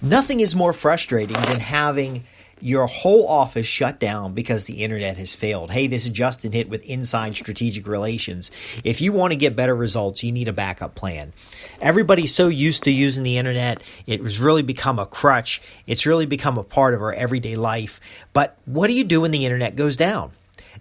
Nothing is more frustrating than having your whole office shut down because the internet has failed. Hey, this is Justin Hitt with Inside Strategic Relations. If you want to get better results, you need a backup plan. Everybody's so used to using the internet. It has really become a crutch. It's really become a part of our everyday life. But what do you do when the internet goes down?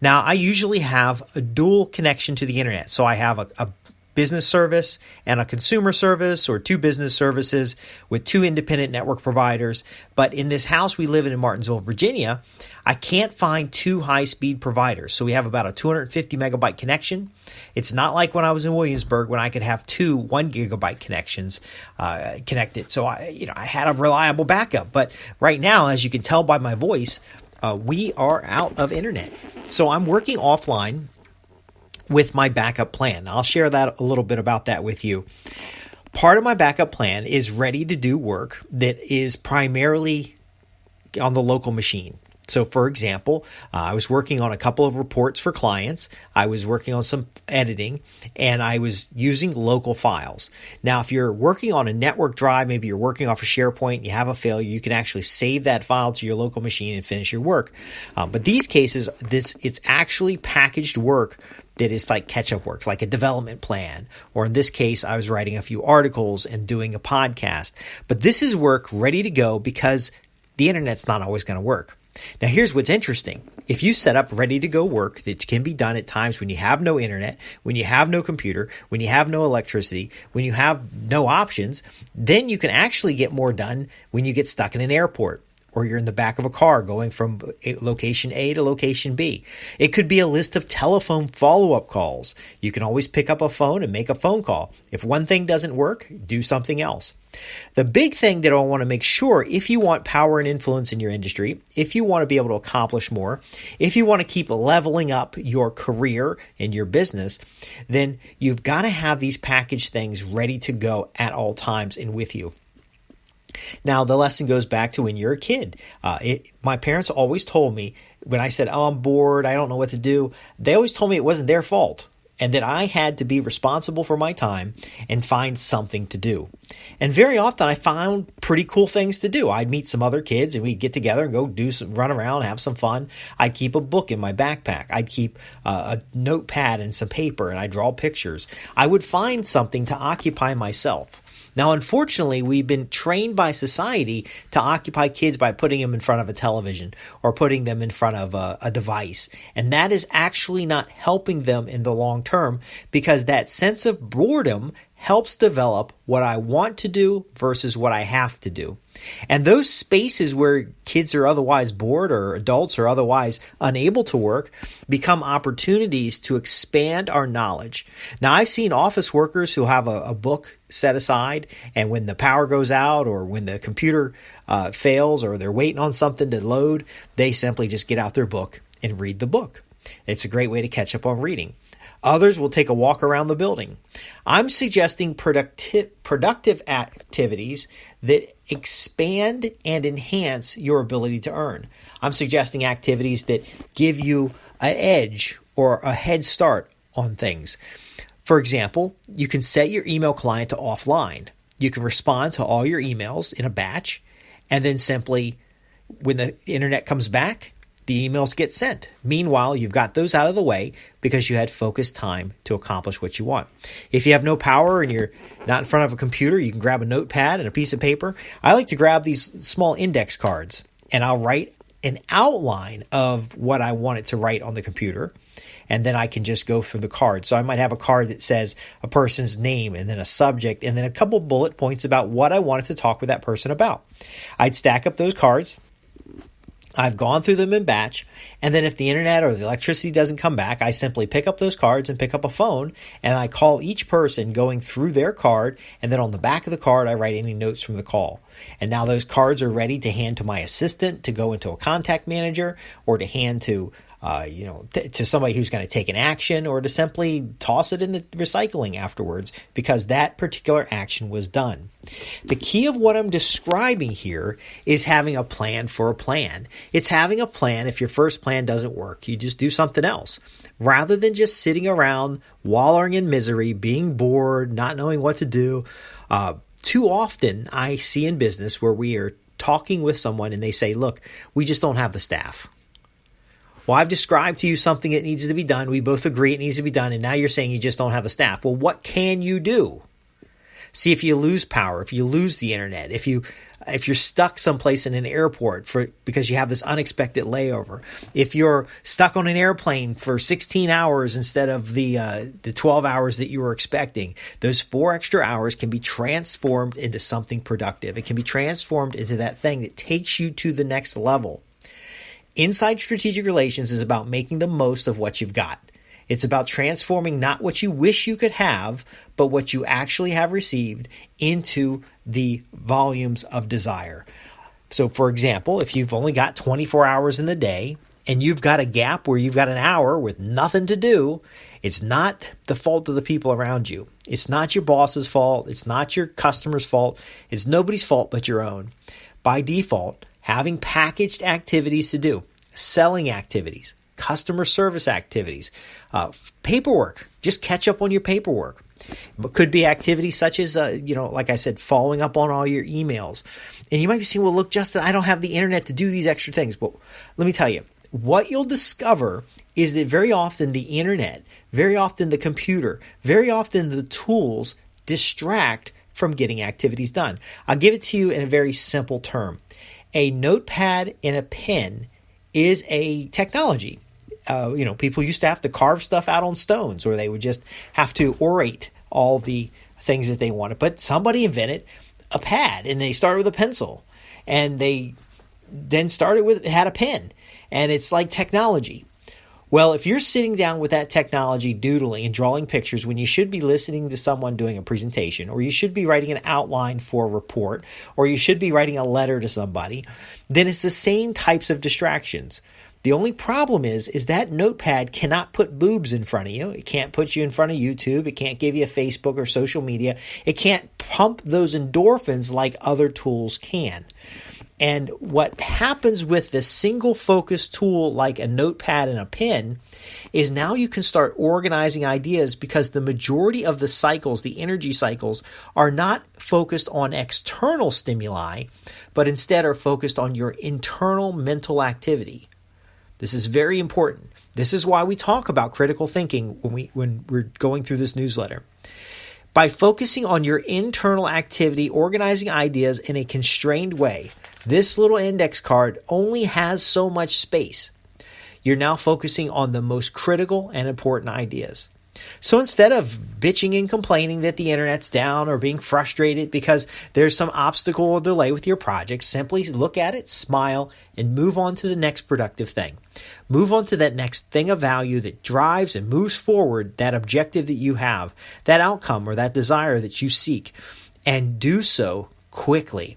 Now, I usually have a dual connection to the internet. So I have a business service and a consumer service, or two business services with two independent network providers. But in this house we live in Martinsville, Virginia, I can't find two high-speed providers. So we have about a 250 megabyte connection. It's not like when I was in Williamsburg when I could have two 1 gigabyte connections connected. So I had a reliable backup. But right now, as you can tell by my voice, we are out of internet. So I'm working offline with my backup plan. I'll share that a little bit about that with you. Part of my backup plan is ready to do work that is primarily on the local machine. So for example, I was working on a couple of reports for clients. I was working on some editing, and I was using local files. Now, if you're working on a network drive, maybe you're working off a SharePoint, you have a failure, you can actually save that file to your local machine and finish your work. But these cases, it's actually packaged work that is like catch-up work, like a development plan. Or in this case, I was writing a few articles and doing a podcast. But this is work ready to go because the internet's not always going to work. Now, here's what's interesting. If you set up ready to go work that can be done at times when you have no internet, when you have no computer, when you have no electricity, when you have no options, then you can actually get more done when you get stuck in an airport, or you're in the back of a car going from location A to location B. It could be a list of telephone follow-up calls. You can always pick up a phone and make a phone call. If one thing doesn't work, do something else. The big thing that I want to make sure, if you want power and influence in your industry, if you want to be able to accomplish more, if you want to keep leveling up your career and your business, then you've got to have these packaged things ready to go at all times and with you. Now, the lesson goes back to when you're a kid. My parents always told me when I said, I'm bored, I don't know what to do, they always told me it wasn't their fault and that I had to be responsible for my time and find something to do. And very often I found pretty cool things to do. I'd meet some other kids and we'd get together and go run around, have some fun. I'd keep a book in my backpack. I'd keep a notepad and some paper, and I'd draw pictures. I would find something to occupy myself. Now, unfortunately, we've been trained by society to occupy kids by putting them in front of a television or putting them in front of a device. And that is actually not helping them in the long term, because that sense of boredom helps develop what I want to do versus what I have to do. And those spaces where kids are otherwise bored or adults are otherwise unable to work become opportunities to expand our knowledge. Now, I've seen office workers who have a book set aside, and when the power goes out or when the computer fails or they're waiting on something to load, they simply just get out their book and read the book. It's a great way to catch up on reading. Others will take a walk around the building. I'm suggesting productive activities that expand and enhance your ability to earn. I'm suggesting activities that give you an edge or a head start on things. For example, you can set your email client to offline. You can respond to all your emails in a batch, and then simply, when the internet comes back, the emails get sent. Meanwhile, you've got those out of the way because you had focused time to accomplish what you want. If you have no power and you're not in front of a computer, you can grab a notepad and a piece of paper. I like to grab these small index cards, and I'll write an outline of what I want it to write on the computer, and then I can just go through the card. So I might have a card that says a person's name and then a subject and then a couple bullet points about what I wanted to talk with that person about. I'd stack up those cards. I've gone through them in batch, and then if the internet or the electricity doesn't come back, I simply pick up those cards and pick up a phone, and I call each person going through their card, and then on the back of the card, I write any notes from the call. And now those cards are ready to hand to my assistant, to go into a contact manager, or to hand to to somebody who's going to take an action, or to simply toss it in the recycling afterwards because that particular action was done. The key of what I'm describing here is having a plan for a plan. It's having a plan. If your first plan doesn't work, you just do something else. Rather than just sitting around wallowing in misery, being bored, not knowing what to do, too often I see in business where we are talking with someone and they say, look, we just don't have the staff. Well, I've described to you something that needs to be done. We both agree it needs to be done. And now you're saying you just don't have the staff. Well, what can you do? See, if you lose power, if you lose the internet, if you're stuck someplace in an airport because you have this unexpected layover, if you're stuck on an airplane for 16 hours instead of the 12 hours that you were expecting, those 4 extra hours can be transformed into something productive. It can be transformed into that thing that takes you to the next level. Inside strategic relations is about making the most of what you've got. It's about transforming not what you wish you could have, but what you actually have received into the volumes of desire. So, for example, if you've only got 24 hours in the day and you've got a gap where you've got an hour with nothing to do, it's not the fault of the people around you. It's not your boss's fault. It's not your customer's fault. It's nobody's fault but your own. By default, having packaged activities to do, selling activities, customer service activities, paperwork, just catch up on your paperwork. But could be activities such as, like I said, following up on all your emails. And you might be saying, well, look, Justin, I don't have the internet to do these extra things. But let me tell you, what you'll discover is that very often the internet, very often the computer, very often the tools distract from getting activities done. I'll give it to you in a very simple term. A notepad and a pen is a technology. People used to have to carve stuff out on stones, or they would just have to orate all the things that they wanted. But somebody invented a pad, and they started with a pencil, and they then had a pen, and it's like technology. Well, if you're sitting down with that technology doodling and drawing pictures when you should be listening to someone doing a presentation, or you should be writing an outline for a report, or you should be writing a letter to somebody, then it's the same types of distractions. The only problem is that notepad cannot put boobs in front of you. It can't put you in front of YouTube. It can't give you a Facebook or social media. It can't pump those endorphins like other tools can. And what happens with this single focus tool like a notepad and a pen is now you can start organizing ideas, because the majority of the cycles, the energy cycles, are not focused on external stimuli, but instead are focused on your internal mental activity. This is very important. This is why we talk about critical thinking when we're going through this newsletter. By focusing on your internal activity, organizing ideas in a constrained way, this little index card only has so much space. You're now focusing on the most critical and important ideas. So instead of bitching and complaining that the internet's down or being frustrated because there's some obstacle or delay with your project, simply look at it, smile, and move on to the next productive thing. Move on to that next thing of value that drives and moves forward that objective that you have, that outcome or that desire that you seek, and do so quickly.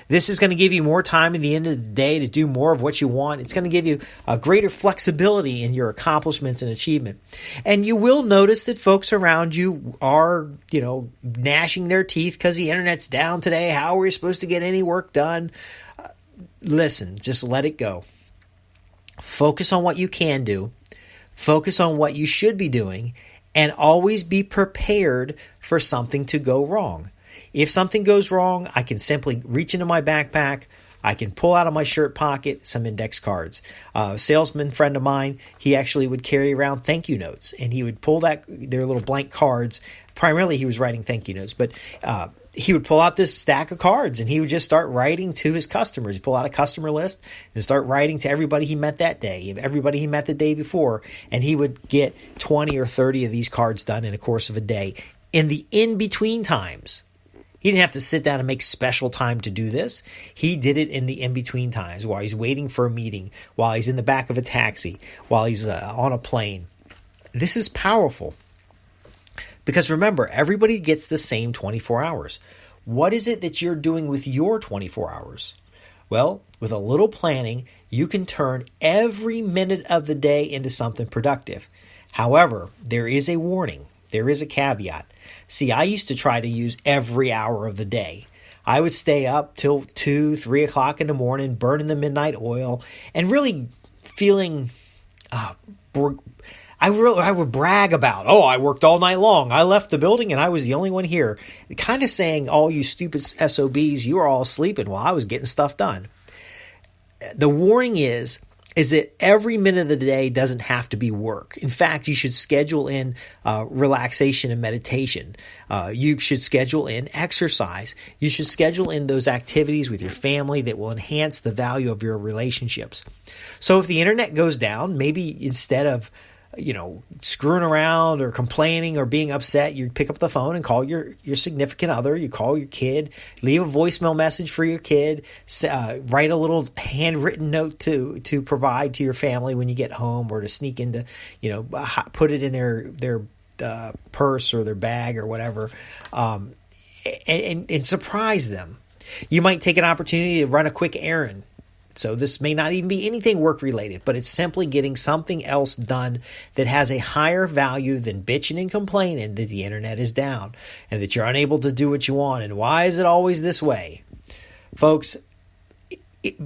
This is going to give you more time at the end of the day to do more of what you want. It's going to give you a greater flexibility in your accomplishments and achievement. And you will notice that folks around you are, gnashing their teeth because the internet's down today. How are we supposed to get any work done? Listen, just let it go. Focus on what you can do. Focus on what you should be doing, and always be prepared for something to go wrong. If something goes wrong, I can simply reach into my backpack. I can pull out of my shirt pocket some index cards. A salesman friend of mine, he actually would carry around thank you notes, and he would pull their little blank cards. Primarily, he was writing thank you notes, but he would pull out this stack of cards, and he would just start writing to his customers. He'd pull out a customer list and start writing to everybody he met that day, everybody he met the day before, and he would get 20 or 30 of these cards done in the course of a day. In the in-between times, he didn't have to sit down and make special time to do this. He did it in the in-between times, while he's waiting for a meeting, while he's in the back of a taxi, while he's on a plane. This is powerful. Because remember, everybody gets the same 24 hours. What is it that you're doing with your 24 hours? Well, with a little planning, you can turn every minute of the day into something productive. However, there is a warning. There is a caveat. See, I used to try to use every hour of the day. I would stay up till 2, 3 o'clock in the morning, burning the midnight oil, and really feeling I would brag about, oh, I worked all night long. I left the building and I was the only one here. Kind of saying, all you stupid SOBs, you were all sleeping while I was getting stuff done. The warning is that every minute of the day doesn't have to be work. In fact, you should schedule in relaxation and meditation. You should schedule in exercise. You should schedule in those activities with your family that will enhance the value of your relationships. So if the internet goes down, maybe instead of screwing around or complaining or being upset, you pick up the phone and call your significant other, you call your kid, leave a voicemail message for your kid, write a little handwritten note to provide to your family when you get home, or to sneak into, put it in their purse or their bag or whatever, and surprise them. You might take an opportunity to run a quick errand. So this may not even be anything work-related, but it's simply getting something else done that has a higher value than bitching and complaining that the internet is down and that you're unable to do what you want. And why is it always this way? Folks,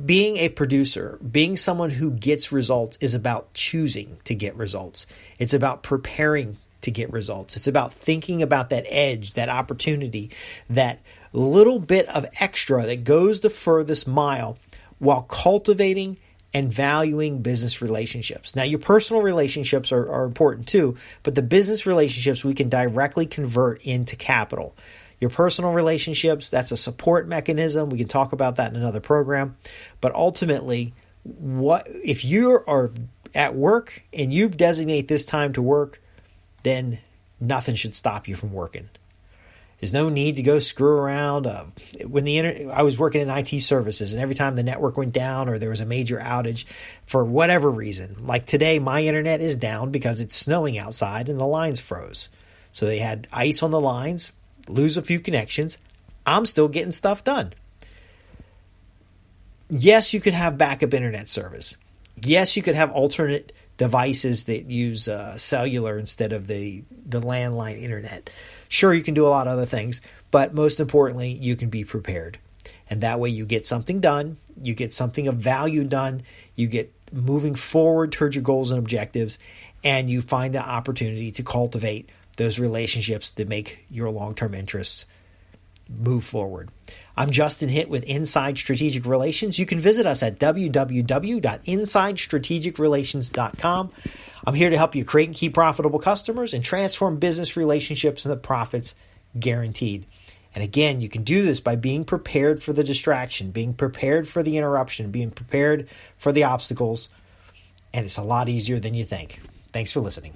being a producer, being someone who gets results is about choosing to get results. It's about preparing to get results. It's about thinking about that edge, that opportunity, that little bit of extra that goes the furthest mile, while cultivating and valuing business relationships. Now, your personal relationships are important too, but the business relationships we can directly convert into capital. Your personal relationships, that's a support mechanism. We can talk about that in another program. But ultimately, if you are at work and you've designated this time to work, then nothing should stop you from working. There's no need to go screw around. I was working in IT services, and every time the network went down or there was a major outage for whatever reason, like today, my internet is down because it's snowing outside and the lines froze. So they had ice on the lines, lose a few connections. I'm still getting stuff done. Yes, you could have backup internet service. Yes, you could have alternate devices that use cellular instead of the landline internet. Sure, you can do a lot of other things, but most importantly, you can be prepared. And that way you get something done, you get something of value done, you get moving forward towards your goals and objectives, and you find the opportunity to cultivate those relationships that make your long-term interests move forward. I'm Justin Hitt with Inside Strategic Relations. You can visit us at www.insidestrategicrelations.com. I'm here to help you create and keep profitable customers and transform business relationships and the profits guaranteed. And again, you can do this by being prepared for the distraction, being prepared for the interruption, being prepared for the obstacles. And it's a lot easier than you think. Thanks for listening.